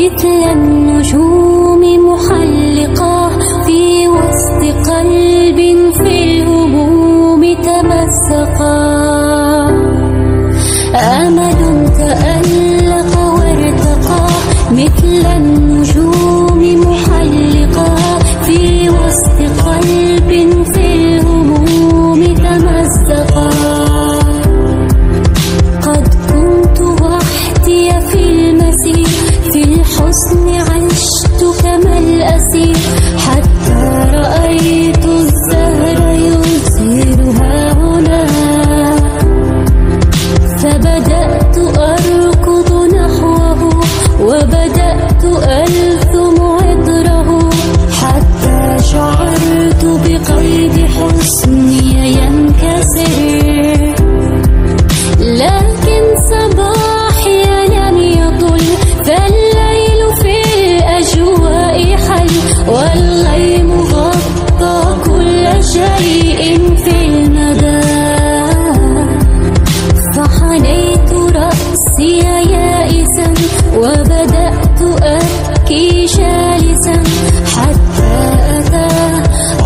مثل النجوم محلقة في وسط قلب في الهموم تمزقا. أمل تألق وارتقى مثل النجوم محلقة في وسط قلب في الهموم تمزقا. قد كنت وحدي في المسير، في الحزن عشت كما الأسير، حتى رأيت الزهر يزهرها هنا، فبدأت أركض نحوه وبدأت ألثم عطره، حتى شعرت بقيد حسني ينكسر. لكن صباحي لم يطل، فالليل في الأجواء حل، والغيم غطى كل شيء في المدى. فحنيت رأسي يائسا وبدأت أبكي جالسا، حتى أتى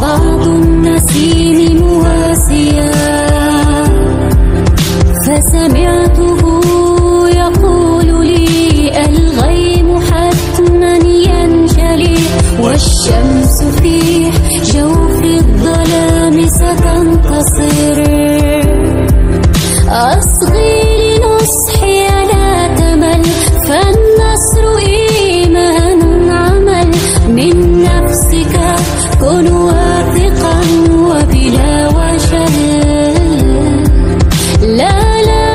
بعض النسيم مواسيا، فسمعته يقول لي الغيم حتما ينجلي، والشمس في جوف الظلام ستنتصر. أصغي لنصحي لا تمل، فالنصر إيمان عمل، من نفسك كن واثقا وبلا وجل. لا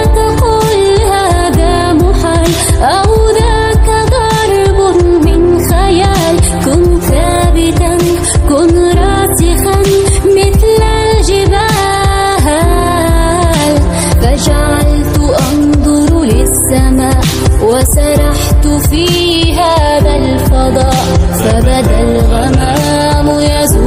تقل هذا محال أو ذاك ضرب من خيال، كن ثابتا كن راسخا مثل الجبال. فجعلت أنظر للسماء وسرحت في هذا الفضاء، فبدا الغمام يزول